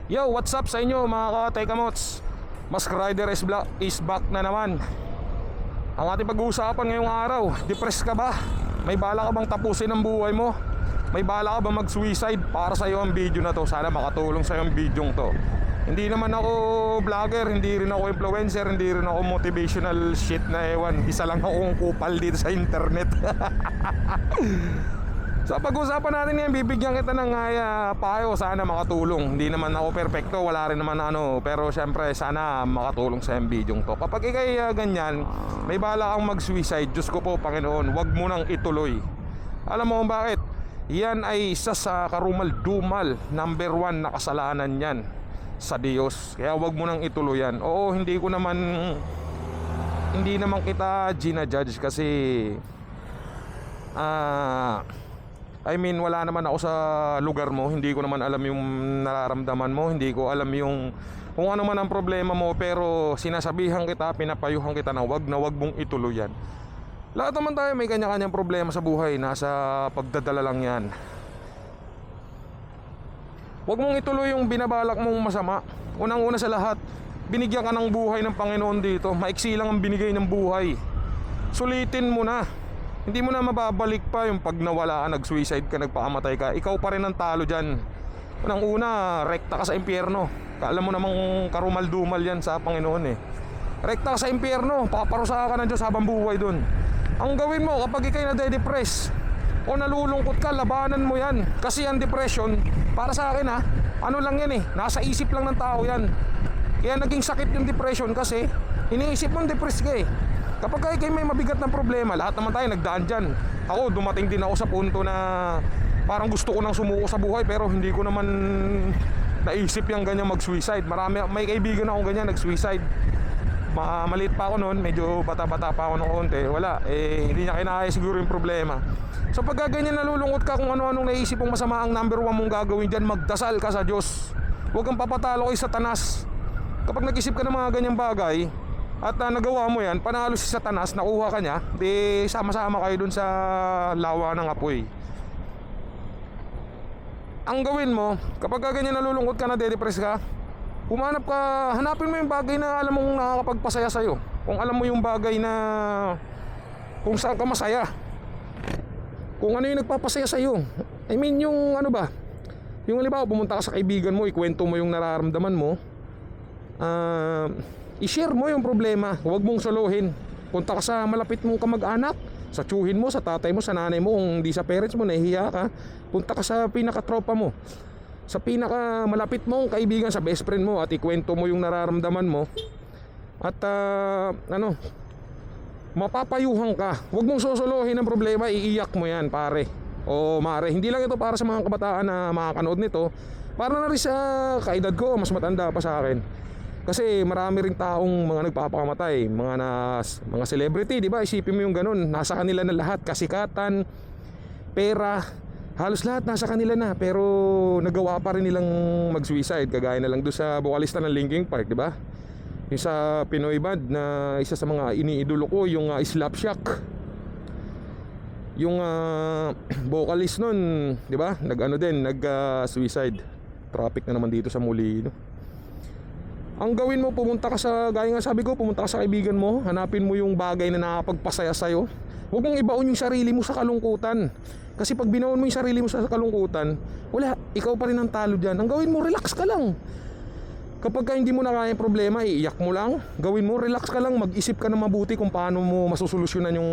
Yo, what's up sa inyo mga ka-Tekamots? Mask Rider is back na naman. Ang ating pag-uusapan ngayong araw, depressed ka ba? May bala ka bang tapusin ang buhay mo? May bala ka bang mag-suicide? Para sa iyo ang video na to. Sana makatulong sa iyo ang video to. Hindi naman ako vlogger, hindi rin ako influencer, hindi rin ako motivational shit na ewan. Isa lang akong kupal dito sa internet. Sa pag-usapan natin ngayon, bibigyan kita ng payo, sana makatulong. Hindi naman ako perfecto, wala rin naman pero syempre sana makatulong sa yung video to. Kapag ikay ganyan, may bala kang mag-suicide, Diyos ko po Panginoon, wag mo nang ituloy. Alam mo kung bakit? Yan ay isa sa karumal-dumal, number 1 na kasalanan yan sa Diyos. Kaya wag mo nang ituloy yan. Oo, hindi naman kita ginajudge kasi wala naman ako sa lugar mo. Hindi ko naman alam yung nararamdaman mo. Hindi ko alam yung kung ano man ang problema mo. Pero sinasabihan kita, pinapayuhan kita na wag mong ituloy yan. Lahat naman tayo may kanya-kanyang problema sa buhay. Nasa pagdadala lang yan. Wag mong ituloy yung binabalak mong masama. Unang-una sa lahat, binigyan ka ng buhay ng Panginoon dito. Maiksi lang ang binigay ng buhay. Sulitin mo na. Hindi mo na mababalik pa yung pag nawala ka, nag-suicide ka, nagpakamatay ka. Ikaw pa rin ang talo dyan. Unang-una, rekta ka sa impyerno. Alam mo namang karumal-dumal yan sa Panginoon eh. Rekta ka sa impyerno, paparusa ka ng Diyos habang buhay dun. Ang gawin mo kapag ikay nade-depress o nalulungkot ka, labanan mo yan. Kasi ang depression, para sa akin ano lang yan eh, nasa isip lang ng tao yan. Kaya naging sakit yung depression kasi iniisip mo depressed ka eh. Kapag kayo may mabigat na problema, lahat naman tayo nagdaan dyan. Ako, dumating din ako sa punto na parang gusto ko nang sumuko sa buhay, pero hindi ko naman naisip yung ganyan mag-suicide. May kaibigan akong ganyan nag-suicide. Maliit pa ako noon, medyo bata-bata pa ako ng konti. Wala, hindi niya kinaya siguro yung problema. So pag ganyan nalulungkot ka kung ano-anong naisip mong masama, ang number 1 mong gagawin dyan, magdasal ka sa Diyos. Huwag kang papatalo kay Satanas. Kapag nag-isip ka ng mga ganyang bagay at nagawa mo yan, panalo si Satanas, nakuha ka niya, di sama-sama kayo dun sa lawa ng apoy. Ang gawin mo, kapag ganyan nalulungkot ka, na-depress ka, humanap ka, hanapin mo yung bagay na alam mong nakakapagpasaya sa'yo. Kung alam mo yung bagay na kung saan ka masaya, kung ano yung nagpapasaya sa'yo. I mean yung yung halimbawa pumunta ka sa kaibigan mo, ikwento mo yung nararamdaman mo, i-share mo yung problema. Huwag mong solohin. Punta ka sa malapit mong kamag-anak, sa tsuhin mo, sa tatay mo, sa nanay mo. Kung di sa parents mo, nahihiya ka, punta ka sa pinakatropa mo, sa pinaka malapit mong kaibigan, sa best friend mo, at ikwento mo yung nararamdaman mo. At mapapayuhan ka. Huwag mong sosolohin ang problema, iiyak mo yan pare o mare. Hindi lang ito para sa mga kabataan na makakanood nito, para na rin sa kaedad ko, mas matanda pa sa akin. Kasi marami ring taong mga nagpapakamatay, mga celebrity, di ba? Isipin mo yung ganun, nasa kanila na lahat, kasikatan, pera, halos lahat nasa kanila na, pero nagawa pa rin nilang mag-suicide. Kagaya na lang doon sa vocalista ng Linkin Park, di ba? Yung sa Pinoy band na isa sa mga iniidolo ko, yung Slapshot. Yung vocalist nun, di ba? Nag-suicide. Traffic na naman dito sa Molino. Ang gawin mo, pumunta ka sa, gaya nga sabi ko, pumunta ka sa kaibigan mo, hanapin mo yung bagay na nakapagpasaya sa'yo. Huwag mong ibaon yung sarili mo sa kalungkutan. Kasi pag binaon mo yung sarili mo sa kalungkutan, wala, ikaw pa rin ang talo dyan. Ang gawin mo, relax ka lang. Kapag hindi mo na kaya yung problema, iiyak mo lang. Gawin mo, relax ka lang, mag-isip ka na mabuti kung paano mo masusolusyonan yung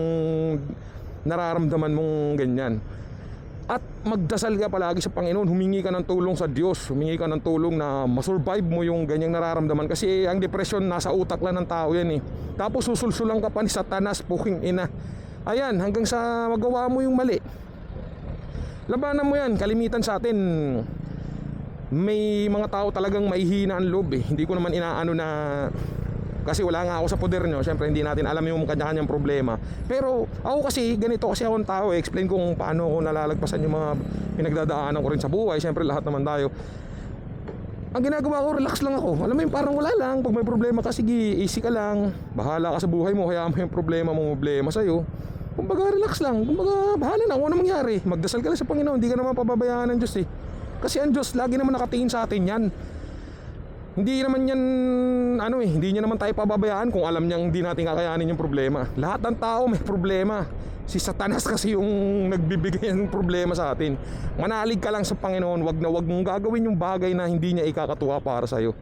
nararamdaman mong ganyan. At magdasal ka palagi sa Panginoon, humingi ka ng tulong sa Diyos, humingi ka ng tulong na masurvive mo yung ganyang nararamdaman. Kasi ang depression nasa utak lang ng tao yan eh. Tapos susulsulang ka pa ni Satanas, puking ina. Ayan, hanggang sa magawa mo yung mali. Labanan mo yan. Kalimitan sa atin, may mga tao talagang maihina ang loob eh. Hindi ko naman inaano na, kasi wala nga ako sa poder nyo. Siyempre hindi natin alam yung kanya-kanyang problema. Pero ako kasi, ganito kasi akong tao eh. Explain ko kung paano ako nalalagpasan yung mga pinagdadaanan ko rin sa buhay. Siyempre lahat naman tayo. Ang ginagawa ko, relax lang ako. Alam mo yung parang wala lang. Pag may problema ka, sige, easy ka lang. Bahala ka sa buhay mo, hayaan mo yung problema sa'yo. Kumbaga relax lang. Kumbaga bahala na kung ano mangyari. Magdasal ka lang sa Panginoon. Hindi ka naman pababayaan ng Diyos eh. Kasi ang Diyos lagi naman nakatingin sa atin yan. Hindi naman yan, ano hindi niya naman tayo pababayaan kung alam niyang hindi natin kakayanin yung problema. Lahat ng tao may problema. Si Satanas kasi yung nagbibigay ng problema sa atin. Manalig ka lang sa Panginoon, wag mong gagawin yung bagay na hindi niya ikakatuwa para sa'yo.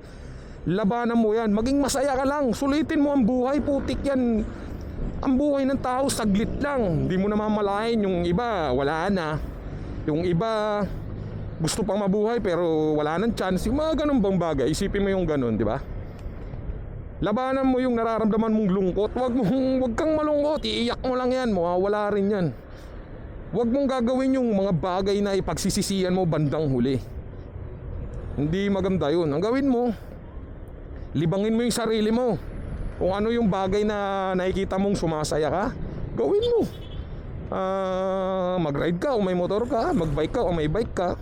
Labanan mo yan, maging masaya ka lang, sulitin mo ang buhay, putik yan. Ang buhay ng tao saglit lang. Hindi mo namamalayan, yung iba wala na. Yung iba gusto pang mabuhay pero wala nang chance. Yung mga ganun bang bagay, isipin mo yung ganun, di ba? Labanan mo yung nararamdaman mong lungkot. Wag kang malungkot, iiyak mo lang yan, mawawala rin yan. Wag mong gagawin yung mga bagay na ipagsisisihan mo bandang huli. Hindi maganda yun. Ang gawin mo, libangin mo yung sarili mo. Kung ano yung bagay na nakikita mong sumasaya ka, gawin mo. Mag-ride ka o may motor ka, mag-bike ka o may bike ka.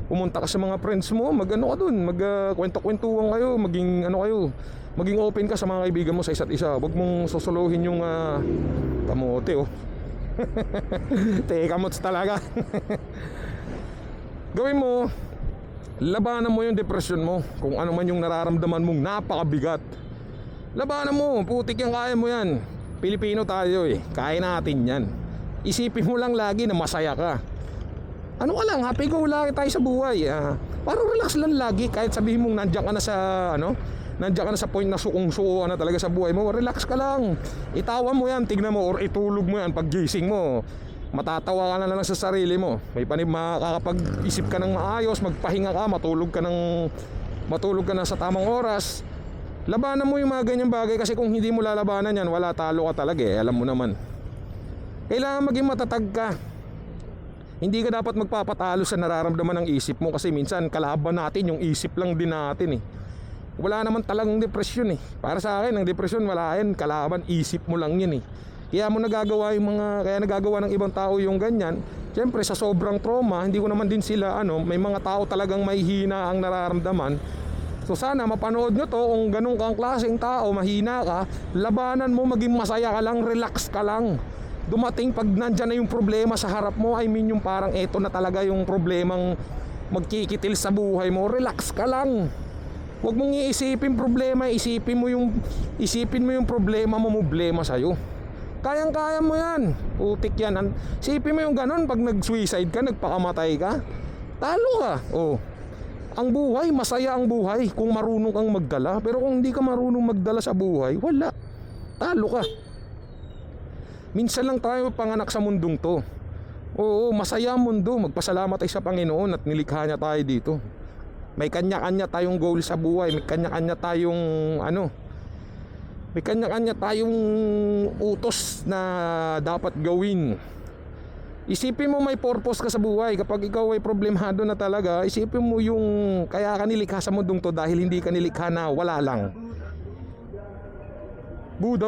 Pumunta ka sa mga friends mo, mag-ano ka dun, mag-kwento-kwentuhan kayo, maging open ka sa mga kaibigan mo sa isa't isa. Huwag mong susuluhin yung kamote oh. Kamots talaga. Gawin mo, labanan mo yung depression mo. Kung ano man yung nararamdaman mong napakabigat, labanan mo, putik yan, kaya mo yan. Pilipino tayo kaya natin yan. Isipin mo lang lagi na masaya ka. Ano ka lang, happy go lagi tayo sa buhay. Parang relax lang lagi. Kahit sabihin mong nandiyan ka na sa nandiyan ka na sa point na sukong-suko na talaga sa buhay mo, relax ka lang. Itawa mo yan, tignan mo, or itulog mo yan pag gising mo. Matatawa ka na lang sa sarili mo. Makakapag-isip ka ng maayos, magpahinga ka, matulog ka na sa tamang oras. Labanan mo yung mga ganyang bagay, kasi kung hindi mo lalabanan yan, wala, talo ka talaga alam mo naman. Kailangan maging matatag ka. Hindi ka dapat magpapatalo sa nararamdaman ng isip mo, kasi minsan kalaban natin yung isip lang din natin Wala naman talagang depresyon Para sa akin, ang depresyon wala yan, kalaban isip mo lang yan Kaya nagagawa ng ibang tao yung ganyan. Siyempre sa sobrang trauma, hindi ko naman din sila may mga tao talagang mahihina ang nararamdaman. So sana mapanood nyo to, kung ganun kang klaseng tao, mahina ka, labanan mo, maging masaya ka lang, relax ka lang. Dumating pag nandyan na yung problema sa harap mo, yung parang eto na talaga yung problemang magkikitil sa buhay mo, relax ka lang. Huwag mong iisipin problema, isipin mo yung problema mo, problema sa'yo. Kayang-kaya mo yan, putik yan. Isipin mo yung ganun, pag nag-suicide ka, nagpakamatay ka, talo ka. Ang buhay, masaya ang buhay kung marunong kang magdala. Pero kung hindi ka marunong magdala sa buhay, wala, talo ka. Minsan lang tayo panganak sa mundong to. Masaya ang mundo. Magpasalamat tayo sa Panginoon at nilikha niya tayo dito. May kanya-kanya tayong goal sa buhay. May kanya-kanya tayong utos na dapat gawin. Isipin mo may purpose ka sa buhay. Kapag ikaw ay problemado na talaga, isipin mo yung kaya ka nilikha sa mundong to, dahil hindi ka nilikha na wala lang. Buddha,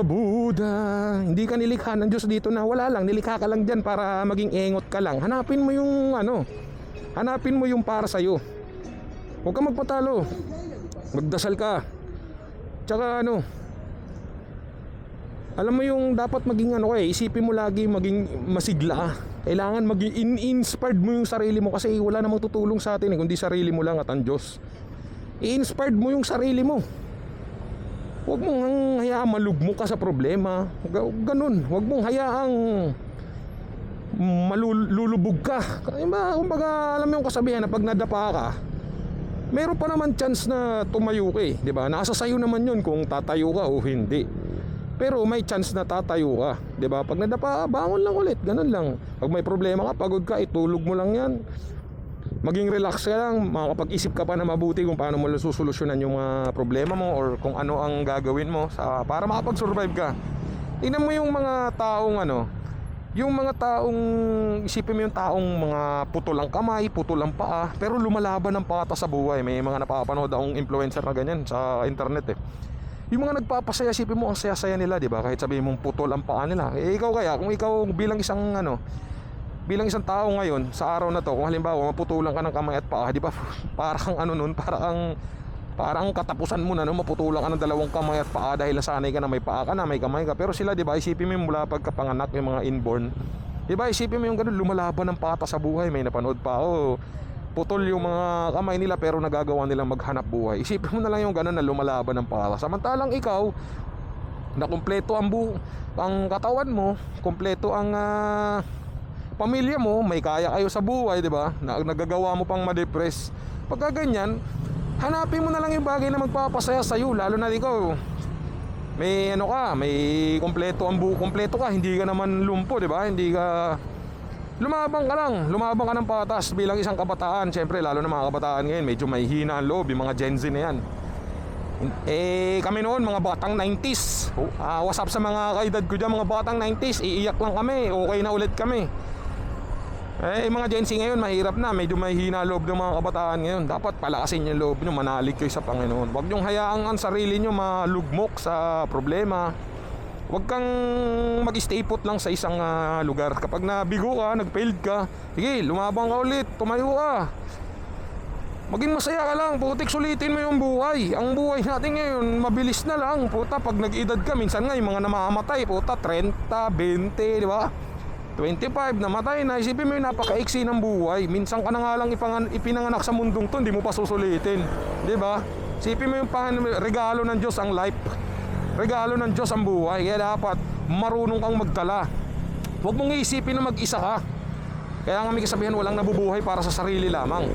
hindi ka nilikha ng Diyos dito na wala lang. Nilikha ka lang dyan para maging engot ka lang. Hanapin mo yung para sa'yo. Huwag ka magpatalo, magdasal ka. Tsaka alam mo yung dapat maging isipin mo lagi maging masigla ka. Kailangan maging inspired mo yung sarili mo, kasi wala namang tutulong sa atin kundi sarili mo lang at ang Diyos. I-inspired mo yung sarili mo. Huwag mong hayaang malugmok ka sa problema. Ganun. Huwag mong hayaang malulubog ka. Kumbaga, alam mo yung kasabihan na pag nadapa ka, meron pa naman chance na tumayo ka diba? Nasa sayo naman yun kung tatayo ka o hindi. Pero may chance na tatayo ka, diba? Pag nadapa ka, bangon lang ulit. Ganun lang. Pag may problema ka, pagod ka, itulog mo lang yan. Maging relax ka lang, makakapag-isip ka pa na mabuti kung paano mo susolusyonan yung mga problema mo, or kung ano ang gagawin mo para makapag-survive ka. Tingnan mo yung mga taong isipin mo yung taong mga putol ang kamay, putol ang paa, pero lumalaban ng pata sa buhay. May mga napapanood akong influencer na ganyan sa internet Yung mga nagpapasaya, isipin mo ang saya-saya nila, diba? Kahit sabihin mong putol ang paa nila. Ikaw kaya, kung ikaw bilang isang tao ngayon sa araw na to, kung halimbawa maputulan ka ng kamay at paa, di ba? Parang parang katapusan mo na maputulan ka ng dalawang kamay at paa dahil nasanay ka na may paa ka na, may kamay ka. Pero sila, di ba, isipin mo yung mula pagkapanganak, yung mga inborn, di ba, isipin mo yung ganun, lumalaban ng pata sa buhay. May napanood pa ako, putol yung mga kamay nila pero nagagawa nilang maghanap buhay. Isipin mo na lang yung ganun na lumalaban ng para. Samantalang ikaw, na kumpleto ang katawan mo, kumpleto ang pamilya mo, may kaya kayo sa buhay, di ba? Nagagawa mo pang ma-depress. Pagka ganyan, hanapin mo na lang yung bagay na magpapasaya sa'yo. Lalo na ikaw, may ano ka, may kumpleto ka, hindi ka naman lumpo, di ba? Hindi ka lumabang ka ng patas bilang isang kabataan. Siyempre, lalo na mga kabataan ngayon, medyo may hina ang loob, yung mga Gen Z na yan. Kami noon, mga batang 90s. What's up sa mga kaedad ko dyan, mga batang 90s, iiyak lang kami, okay na ulit kami. Mga Gen Z ngayon, mahirap na, medyo may hina loob ng mga kabataan ngayon. Dapat palakasin yung loob nyo, manalig kayo sa Panginoon. Huwag nyong hayaang ang sarili nyo malugmok sa problema. Huwag kang mag-stay put lang sa isang lugar. Kapag nabigo ka, nag-failed ka, sige, lumabang ka ulit, tumayo ka. Maging masaya ka lang, putik, sulitin mo yung buhay. Ang buhay natin ngayon, mabilis na lang. Puta, pag nag-edad ka, minsan nga yung mga namamatay, puta, 30, 20, di ba? 25, namatay na. Isipin mo yung napakaiksi ng buhay. Minsan ka na nga lang ipinanganak sa mundong to, hindi mo pa susulitin. Di ba? Isipin mo yung regalo ng Diyos ang life. Regalo ng Diyos ang buhay. Kaya dapat marunong kang magdala. Huwag mong iisipin na mag-isa ka. Kaya nga may kasabihan, walang nabubuhay para sa sarili lamang.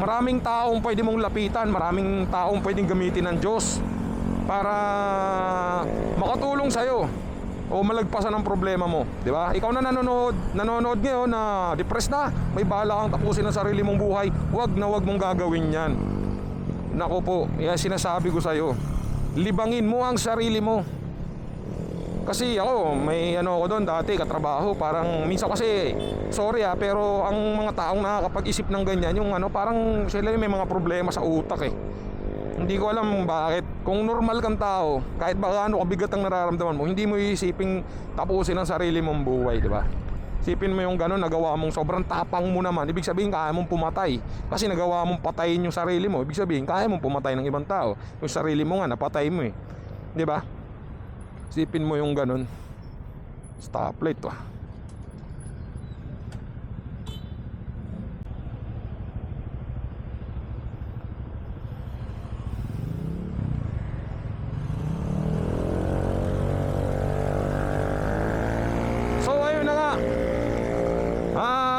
Maraming taong pwede mong lapitan, maraming taong pwedeng gamitin ng Diyos para makatulong sa'yo o malagpasan ang problema mo, di ba? Ikaw na nanonood ngayon na depressed na, may bahala kang tapusin ang sarili mong buhay. Huwag mong gagawin yan. Naku po, yan sinasabi ko sa'yo. Libangin mo ang sarili mo. Kasi ako, may ako doon dati, katrabaho. Parang minsan kasi, sorry pero ang mga taong nakakapag-isip ng ganyan, yung parang sila may mga problema sa utak eh. Hindi ko alam bakit. Kung normal kang tao, kahit baka kabigat ang nararamdaman mo, hindi mo iisiping tapusin ang sarili mong buhay, di ba? Isipin mo yung gano'n, nagawa mong sobrang tapang mo naman. Ibig sabihin, kaya mong pumatay. Kasi nagawa mong patayin yung sarili mo. Ibig sabihin, kaya mong pumatay ng ibang tao. Yung sarili mo nga, napatay mo eh. Di ba? Isipin mo yung gano'n. Stoplight to.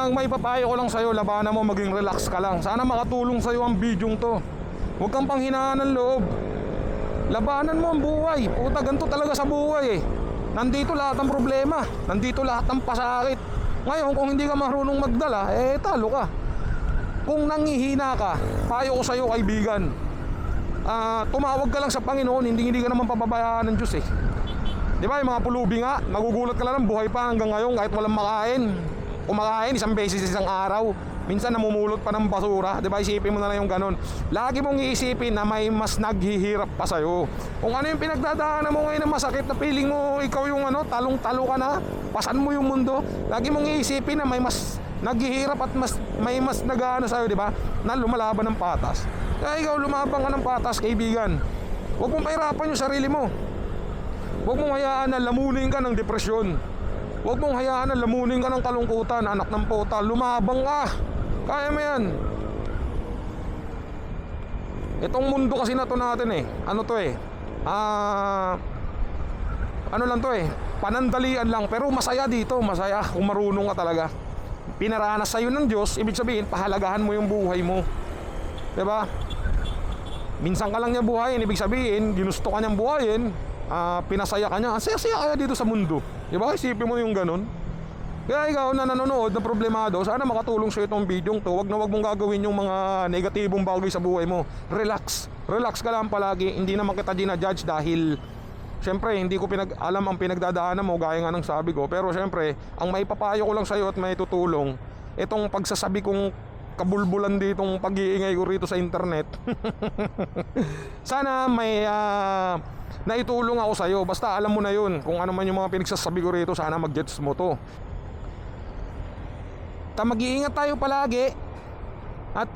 Ang may papayo ko lang sa'yo, labanan mo, maging relax ka lang. Sana makatulong sa'yo ang bidyong to. Huwag kang panghinaan ng loob. Labanan mo ang buhay. Puta, ganito talaga sa buhay eh. Nandito lahat ng problema, nandito lahat ng pasakit. Ngayon, kung hindi ka marunong magdala, talo ka. Kung nangihina ka, payo ko sa'yo, kaibigan, tumawag ka lang sa Panginoon. Hindi ka naman pababayaan ng Diyos eh. Di ba yung mga pulubi nga, nagugulat ka lang, buhay pa hanggang ngayon kahit walang makain. Kumakain isang beses isang araw. Minsan namumulot pa ng basura. Diba, isipin mo na lang yung ganun. Lagi mong iisipin na may mas naghihirap pa sa'yo. Kung ano yung pinagdadaanan mo ngayon na masakit, na feeling mo ikaw yung talong-talo ka na, pasan mo yung mundo. Lagi mong iisipin na may mas naghihirap at may mas nag-aano sa'yo, diba, na lumalaban ng patas. Kaya ikaw, lumabang ka ng patas, kaibigan. Huwag mong pahirapan yung sarili mo. Huwag mong hayaan na lamunin ka ng depresyon. Huwag mong hayaan na lamunin ka ng kalungkutan, anak ng puta. Lumabang ka. Kaya mo yan. Itong mundo kasi na to natin ano lang to panandalian lang. Pero masaya dito, masaya kung marunong ka talaga. Pinaranas sa'yo ng Diyos, ibig sabihin, pahalagahan mo yung buhay mo. Diba? Minsan ka lang niya buhayin, ibig sabihin, ginusto ka niyang buhayin, pinasaya ka niya. Saya-saya kaya dito sa mundo. Diba? Isipin mo yung ganun. Kaya ikaw na nanonood na problemado, sana makatulong sa itong video to. Huwag mong gagawin yung mga negatibong bagay sa buhay mo. Relax ka lang palagi. Hindi naman kita ginajudge dahil syempre hindi ko alam ang pinagdadaanan mo, gaya nga ng sabi ko. Pero syempre, ang maipapayo ko lang sa'yo at may tutulong, itong pagsasabi kong kabulbulan ditong pag-iingay ko rito sa internet. Sana may naitulong ako sa'yo. Basta alam mo na yun. Kung ano man yung mga pinagsasabi ko rito, sana mag-gets mo to. Mag-iingat tayo palagi. At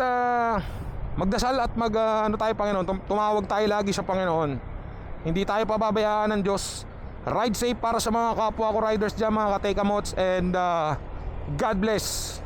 magdasal at tayo, Panginoon. Tumawag tayo lagi sa Panginoon. Hindi tayo pababayaan ng Diyos. Ride safe para sa mga kapwa ko riders dyan, mga katekamots. And God bless.